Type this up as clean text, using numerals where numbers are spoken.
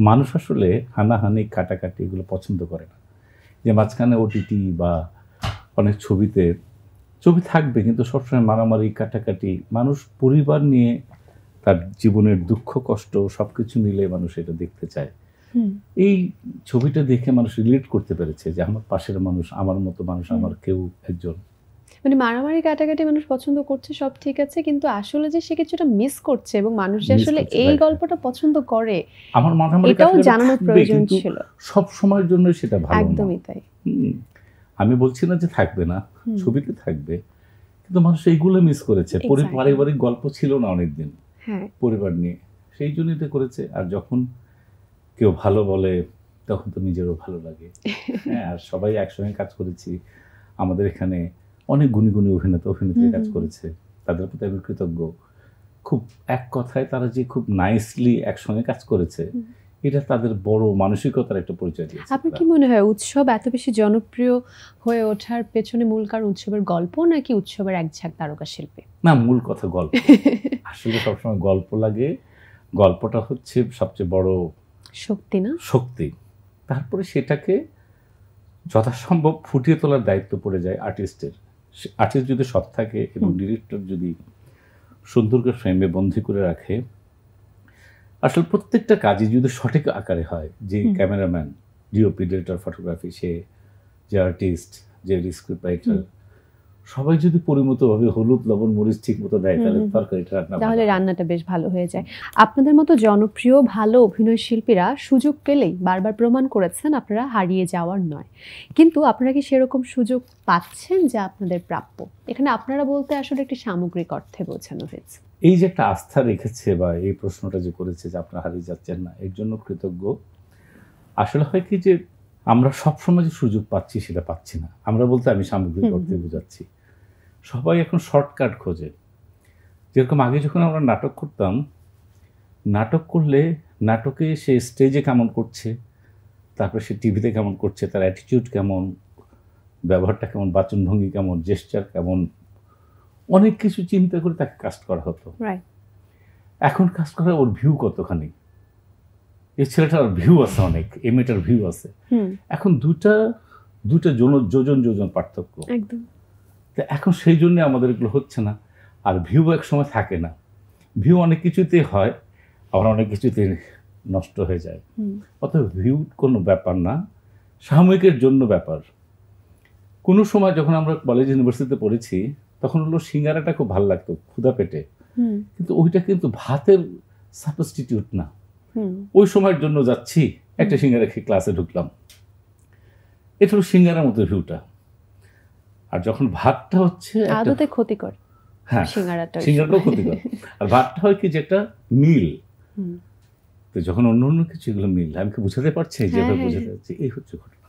মানুষ আসলে হানাহানি কাটাকাটি এগুলো পছন্দ করে না। যে মাঝখানে ওটিটি বা অনেক ছবি থাকবে, কিন্তু সবসময় মারামারি কাটাকাটি, মানুষ পরিবার নিয়ে তার জীবনের দুঃখ কষ্ট সবকিছু মিলে মানুষ এটা দেখতে চায়। এই ছবিটা দেখে মানুষ রিলেট করতে পেরেছে যে আমার পাশের মানুষ, আমার মতো মানুষ, আমার কেউ একজন। মানে মারামারি কাটাকাটি মানুষ পছন্দ করছে, সব ঠিক আছে, কিন্তু আসলে যে সে কিছুটা মিস করছে এবং মানুষ যে আসলে এই গল্পটা পছন্দ করে, আমার মারামারি এটাও জানানোর প্রয়োজন ছিল। সব সময়ের জন্য সেটা ভালো না, একদমই তাই। আমি বলছি না যে থাকবে না, ছবিতে থাকবে, কিন্তু মানুষ এইগুলো মিস করেছে। পারিবারিক গল্প ছিল না অনেকদিন পরিবার নিয়ে, সেই জন্য এটা করেছে। আর যখন কেউ ভালো বলে তখন তো নিজেরও ভালো লাগে। হ্যাঁ, আর সবাই একসঙ্গে কাজ করেছি। আমাদের এখানে অনেক গুণী অভিনেত্রী কাজ করেছে, তাদের প্রতি আমি কৃতজ্ঞ। খুব এক কথায় তারা যে খুব নাইসলি একসঙ্গে কাজ করেছে, এটা তাদের বড় মানসিকতার একটা পরিচয় দিয়েছে। আপনার কি মনে হয় উৎসব এত বেশি জনপ্রিয় হয়ে ওঠার পেছনে মূল কারণ উৎসবের গল্প, নাকি উৎসবের এক ঝাঁক তারকা শিল্পী? না, মূল কথা গল্প। আসলে সবসময় গল্প লাগে, গল্পটা হচ্ছে সবচেয়ে বড় শক্তি, না শক্তি। তারপরে সেটাকে যথাসম্ভব ফুটিয়ে তোলার দায়িত্ব পড়ে যায় আর্টিস্টের। আর্টিস্ট যদি সৎ থাকে এবং ডিরেক্টর যদি সুন্দর করে ফ্রেমে বন্দি করে রাখে, আসলে প্রত্যেকটা কাজই যদি সঠিক আকারে হয়, যে ক্যামেরাম্যান, ডিওপি, ডিরেক্টর ফটোগ্রাফি, সে যে আর্টিস্ট, যে স্ক্রিপ্ট রাইটার, সবাই যদি পরিমিতভাবে হলুদ লবণ মরিচ ঠিক মতো দেয়, তাহলে রান্নাটা বেশ ভালো হয়ে যায়। আপনাদের মতো জনপ্রিয় ভালো অভিনয় শিল্পীরা সুযোগ পেলেই বারবার প্রমাণ করেছেন আপনারা হারিয়ে যাওয়ার নয়, কিন্তু আপনারা কি সেরকম সুযোগ পাচ্ছেন যা আপনাদের প্রাপ্য? এখানে আপনারা বলতে আসলে একটি সামগ্রিক অর্থে বোঝানো হয়েছে। এই যে একটা আস্থা রেখেছে বা এই প্রশ্নটা যে করেছে যে আপনারা হারিয়ে যাচ্ছেন না, এর জন্য কৃতজ্ঞ। আসলে হয় কি যে আমরা সবসময় যে সুযোগ পাচ্ছি সেটা পাচ্ছি না। আমরা বলতে আমি সামগ্রিক অর্থে বোঝাচ্ছি। সবাই এখন শর্টকাট খোঁজে। যেরকম আগে যখন আমরা নাটক করতাম, নাটক করলে নাটকে সে স্টেজে কেমন করছে, তারপরে সে টিভিতে কেমন করছে, তার অ্যাটিটিউড কেমন, ব্যবহারটা কেমন, বাচনভঙ্গি কেমন, জেস্চার কেমন, অনেক কিছু চিন্তা করে তাকে কাস্ট করা হতো। এখন কাস্ট করা ওর ভিউ কতখানি, এই ছেলেটার ভিউ আছে অনেক, এই মেয়েটার ভিউ আছে। এখন দুটা যোজন পার্থক্য। এখন সেই জন্য আমাদের এগুলো হচ্ছে না। আর ভিউ এক সময় থাকে না, ভিউ অনেক কিছুতে হয়, আবার অনেক কিছুতে নষ্ট হয়ে যায়। অতএব ভিউ কোনো ব্যাপার না, সাময়িকের জন্য ব্যাপার। কোনো সময় যখন আমরা কলেজ ইউনিভার্সিটিতে পড়েছি, তখন হলো সিঙ্গারাটা খুব ভালো লাগতো ক্ষুধা পেটে, কিন্তু ওইটা কিন্তু ভাতের সাবস্টিটিউট না। ওই সময়ের জন্য যাচ্ছি, একটা সিঙ্গারা খেয়ে ক্লাসে ঢুকলাম, এটা হলো সিঙ্গারার মতো ভিউটা। আর যখন ভাতটা হচ্ছে আদতে ক্ষতিকর, হ্যাঁ সিঙ্গারাটাও ক্ষতিকর, আর ভাতটা হয় কি যে একটা মিল। তো যখন অন্য কিছু এগুলো মিল, আমি কি বুঝাতে পারছি? যেভাবে বুঝাতে পারছি, এই হচ্ছে ঘটনা।